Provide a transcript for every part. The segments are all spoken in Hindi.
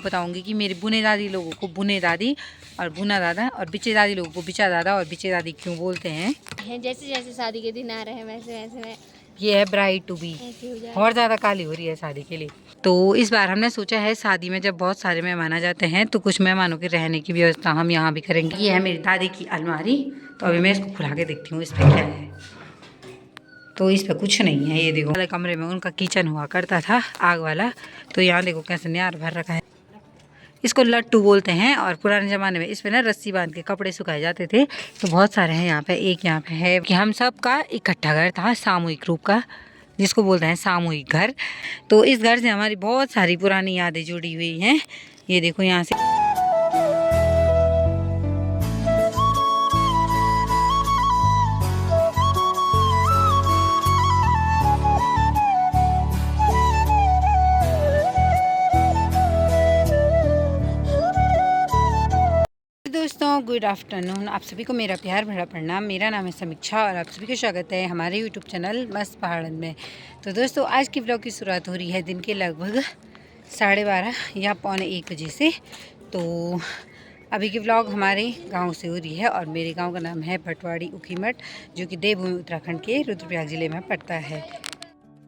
बताऊंगी कि मेरी बुने दादी लोगों को बुने दादी और बुना दादा और बिचे दादी लोगों को बिचा दादा और बिचे दादी क्यों बोलते हैं। जैसे जैसे शादी के दिन आ रहे हैं वैसे वैसे मैं ये है ब्राइड टू बी, और ज़्यादा काली हो रही है शादी के लिए। तो इस बार हमने सोचा है शादी में जब बहुत सारे मेहमान आ जाते हैं तो कुछ मेहमानों के रहने की व्यवस्था हम यहाँ भी करेंगे। ये है मेरी दादी की अलमारी, तो अभी मैं इसको खुला के देखती हूँ इस पर क्या है। तो इस पर कुछ नहीं है। ये देखो वाले कमरे में उनका किचन हुआ करता था आग वाला, तो यहाँ देखो कैसे न्यार भर रखा है। इसको लट्टू बोलते हैं और पुराने ज़माने में इस पे ना रस्सी बांध के कपड़े सुखाए जाते थे। तो बहुत सारे हैं यहाँ पे। एक यहाँ पे है कि हम सब का इकट्ठा घर था सामूहिक रूप का, जिसको बोलते हैं सामूहिक घर। तो इस घर से हमारी बहुत सारी पुरानी यादें जुड़ी हुई हैं। ये देखो यहाँ से दोस्तों गुड आफ्टरनून। आप सभी को मेरा प्यार भरा प्रणाम। मेरा नाम है समीक्षा और आप सभी को स्वागत है हमारे यूट्यूब चैनल मस्त पहाड़न में। तो दोस्तों आज की व्लॉग की शुरुआत हो रही है दिन के लगभग 12:30 या 12:45 बजे से। तो अभी की व्लॉग हमारे गांव से हो रही है और मेरे गांव का नाम है भटवाड़ी उखीमठ, जो कि देवभूमि उत्तराखंड के रुद्रप्रयाग ज़िले में पड़ता है।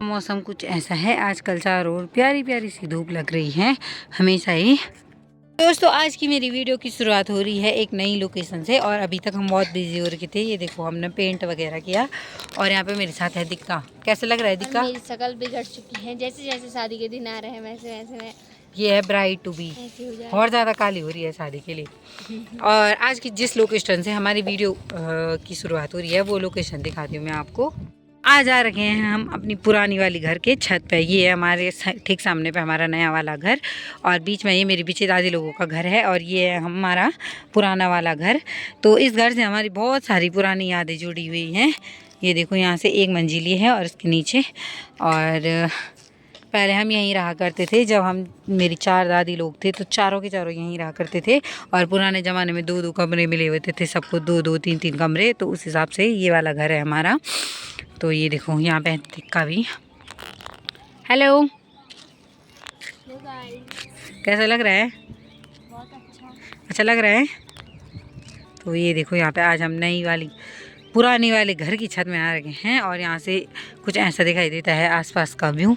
मौसम कुछ ऐसा है, आजकल चारों ओर प्यारी प्यारी सी धूप लग रही है हमेशा ही। दोस्तों आज की मेरी वीडियो की शुरुआत हो रही है एक नई लोकेशन से और अभी तक हम बहुत बिजी हो रखे थे। ये देखो हमने पेंट वगैरह किया और यहाँ पे मेरे साथ है दिक्का। कैसा लग रहा है दिक्का? मेरी शक्ल बिगड़ चुकी है, जैसे जैसे शादी के दिन आ रहे हैं वैसे वैसे मैं ये है ब्राइड टू बी, और ज़्यादा काली हो रही है शादी के लिए। और आज की जिस लोकेशन से हमारी वीडियो की शुरुआत हो रही है वो लोकेशन दिखाती हूँ मैं आपको। आज आ रखे हैं हम अपनी पुरानी वाली घर के छत पे। ये है हमारे ठीक सामने पे हमारा नया वाला घर और बीच में ये मेरी पीछे दादी लोगों का घर है और ये है हमारा पुराना वाला घर। तो इस घर से हमारी बहुत सारी पुरानी यादें जुड़ी हुई हैं। ये देखो यहाँ से एक मंजिली है और इसके नीचे, और पहले हम यहीं रहा करते थे। जब हम मेरी 4 दादी लोग थे तो चारों के चारों यहीं रहा करते थे और पुराने ज़माने में 2-2 कमरे मिले हुए थे सबको, 2-2 3-3 कमरे। तो उस हिसाब से ये वाला घर है हमारा। तो ये देखो यहाँ पे दिक्का भी। हेलो, कैसा लग रहा है? बहुत अच्छा लग रहा है। तो ये देखो यहाँ पे आज हम नई वाली पुरानी वाले घर की छत में आ रखे हैं और यहाँ से कुछ ऐसा दिखाई देता है आसपास का व्यू,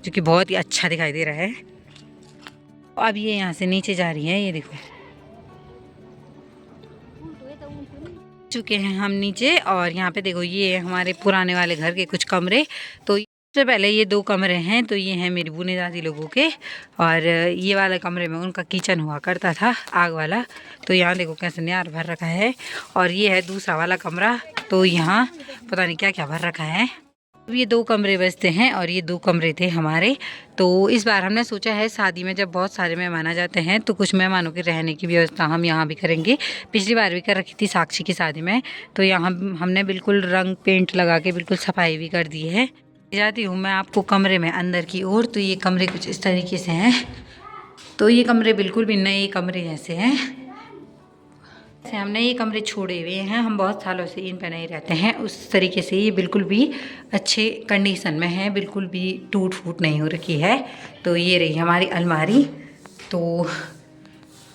जो कि बहुत ही अच्छा दिखाई दे रहा है। अब ये यहाँ से नीचे जा रही है। ये देखो चुके हैं हम नीचे और यहाँ पे देखो ये है हमारे पुराने वाले घर के कुछ कमरे। तो सबसे पहले ये 2 कमरे हैं, तो ये हैं मेरी बुने दादी लोगों के और ये वाले कमरे में उनका किचन हुआ करता था आग वाला। तो यहाँ देखो कैसे न्यार भर रखा है। और ये है दूसरा वाला कमरा, तो यहाँ पता नहीं क्या क्या भर रखा है। अब ये 2 कमरे बचते हैं और ये 2 कमरे थे हमारे। तो इस बार हमने सोचा है शादी में जब बहुत सारे मेहमान आ जाते हैं तो कुछ मेहमानों के रहने की व्यवस्था हम यहाँ भी करेंगे। पिछली बार भी कर रखी थी साक्षी की शादी में। तो यहाँ हमने बिल्कुल रंग पेंट लगा के बिल्कुल सफाई भी कर दी है। जाती हूँ मैं आपको कमरे में अंदर की ओर। तो ये कमरे कुछ इस तरीके से हैं। तो ये कमरे बिल्कुल भी नए कमरे जैसे हैं। हमने ये कमरे छोड़े हुए हैं, हम बहुत सालों से इन पर नहीं रहते हैं। उस तरीके से ये बिल्कुल भी अच्छे कंडीशन में है, बिल्कुल भी टूट फूट नहीं हो रखी है। तो ये रही हमारी अलमारी। तो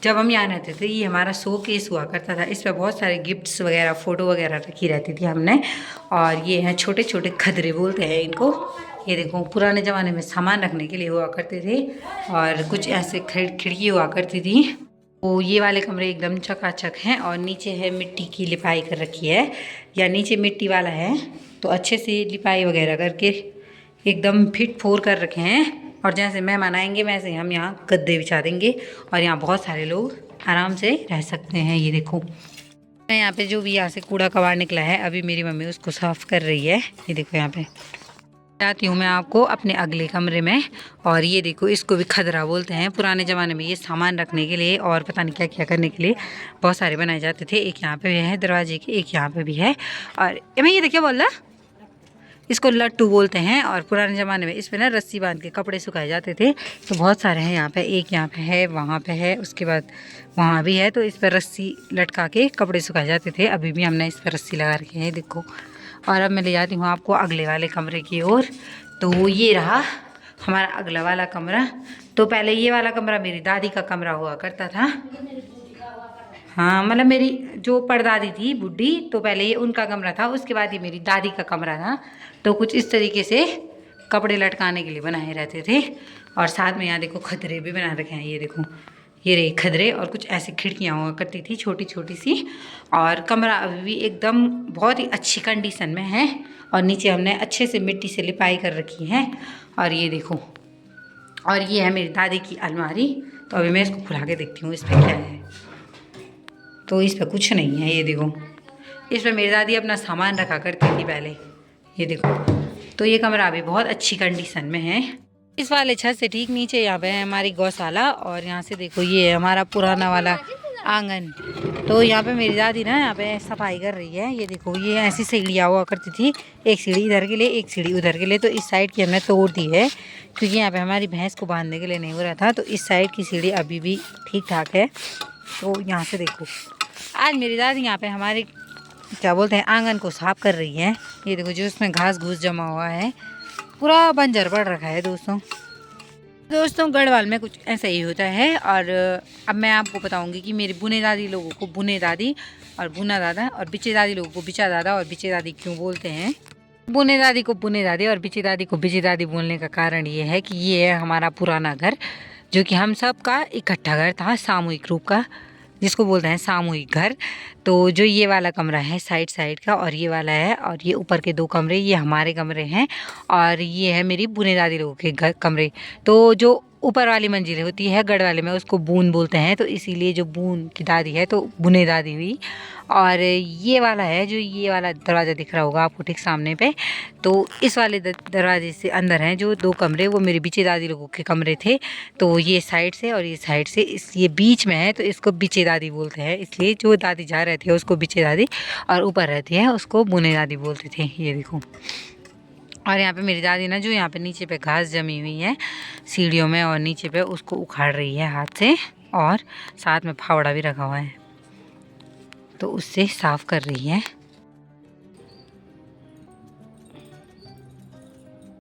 जब हम यहाँ रहते थे ये हमारा शो केस हुआ करता था। इस पर बहुत सारे गिफ्ट्स वगैरह फ़ोटो वगैरह रखी रहती थी हमने। और ये हैं छोटे छोटे खदरे बोलते हैं इनको। ये देखो पुराने ज़माने में सामान रखने के लिए हुआ करते थे और कुछ ऐसे खिड़की हुआ करती थी। वो ये वाले कमरे एकदम चकाचक हैं और नीचे है मिट्टी की लिपाई कर रखी है, या नीचे मिट्टी वाला है तो अच्छे से लिपाई वगैरह करके एकदम फिट फोर कर रखे हैं। और जैसे मेहमान आएंगे वैसे हम यहाँ गद्दे बिछा देंगे और यहाँ बहुत सारे लोग आराम से रह सकते हैं। ये देखो यहाँ पे जो भी यहाँ से कूड़ा कबाड़ निकला है अभी मेरी मम्मी उसको साफ़ कर रही है। ये देखो यहाँ पे जाती हूँ मैं आपको अपने अगले कमरे में। और ये देखो इसको भी खदरा बोलते हैं। पुराने ज़माने में ये सामान रखने के लिए और पता नहीं क्या क्या करने के लिए बहुत सारे बनाए जाते थे। एक यहाँ पे है दरवाजे के, एक यहाँ पे भी है। और मैं ये देखिए बोल रहा, इसको लट्टू बोलते हैं और पुराने ज़माने में इस पर ना रस्सी बांध के कपड़े सुखाए जाते थे। तो बहुत सारे हैं यहाँ पे, एक यहाँ पे है, वहाँ पे है, उसके बाद वहाँ भी है। तो इस पर रस्सी लटका के कपड़े सुखाए जाते थे। अभी भी हमने इस पर रस्सी लगा रखी है देखो। और अब मैं ले जाती हूँ आपको अगले वाले कमरे की ओर। तो ये रहा हमारा अगला वाला कमरा। तो पहले ये वाला कमरा मेरी दादी का कमरा हुआ करता था। हाँ मतलब मेरी जो परदादी थी बुढ़ी, तो पहले ये उनका कमरा था, उसके बाद ये मेरी दादी का कमरा था। तो कुछ इस तरीके से कपड़े लटकाने के लिए बनाए रहते थे। और साथ में यहाँ देखो खदरे भी बना रखे हैं, ये देखो ये रहे खदरे। और कुछ ऐसी खिड़कियाँ हुआ करती थी छोटी छोटी सी। और कमरा अभी भी एकदम बहुत ही अच्छी कंडीशन में है। और नीचे हमने अच्छे से मिट्टी से लिपाई कर रखी है। और ये देखो, और ये है मेरी दादी की अलमारी। तो अभी मैं इसको खुला के देखती हूँ इस पर क्या है। तो इस पर कुछ नहीं है, ये देखो इस पर मेरी दादी अपना सामान रखा करती थी पहले, ये देखो। तो ये कमरा अभी बहुत अच्छी कंडीशन में है। इस वाले छत से ठीक नीचे यहाँ पे है हमारी गौशाला। और यहाँ से देखो ये है हमारा पुराना वाला आंगन। तो यहाँ पे मेरी दादी ना यहाँ पे सफाई कर रही है। ये देखो ये ऐसी सीढ़ियाँ हुआ करती थी, एक सीढ़ी इधर के लिए एक सीढ़ी उधर के लिए। तो इस साइड की हमने तोड़ दी है क्योंकि यहाँ पे हमारी भैंस को बांधने के लिए नहीं हो रहा था। तो इस साइड की सीढ़ी अभी भी ठीक ठाक है। तो यहाँ से देखो आज मेरी दादी यहाँ पे हमारे क्या बोलते हैं आंगन को साफ कर रही है। ये देखो जो उसमें घास घूस जमा हुआ है पूरा बंजर पड़ रखा है दोस्तों गढ़वाल में कुछ ऐसा ही होता है। और अब मैं आपको बताऊंगी कि मेरी बुने दादी लोगों को बुने दादी और बुना दादा, और बिचे दादी लोगों को बिचा दादा और बिचे दादी क्यों बोलते हैं। बुने दादी को बुने दादी और बिचे दादी को बिचे दादी बोलने का कारण ये है कि ये है हमारा पुराना घर, जो कि हम सब का इकट्ठा घर था, सामूहिक रूप का, जिसको बोलते हैं सामूहिक घर। तो जो ये वाला कमरा है साइड साइड का, और ये वाला है, और ये ऊपर के 2 कमरे ये हमारे कमरे हैं। और ये है मेरी बुने दादी लोगों के घर कमरे। तो जो ऊपर वाली मंजिल होती है गढ़ वाले में उसको बून बोलते हैं, तो इसीलिए जो बून की दादी है तो बुने दादी हुई। और ये वाला है जो ये वाला दरवाज़ा दिख रहा होगा आपको ठीक सामने पे, तो इस वाले दरवाजे से अंदर हैं जो 2 कमरे, वो मेरी बिचे दादी लोगों के कमरे थे। तो ये साइड से और ये साइड से ये बीच में है, तो इसको बिचे दादी बोलते हैं। इसलिए जो दादी जा रहती है उसको बिचे दादी, और ऊपर रहती है उसको बुने दादी बोलते थे। ये देखो, और यहाँ पे मेरी दादी ना जो यहाँ पे नीचे पे घास जमी हुई है सीढ़ियों में और नीचे पे, उसको उखाड़ रही है हाथ से, और साथ में फावड़ा भी रखा हुआ है तो उससे साफ कर रही है।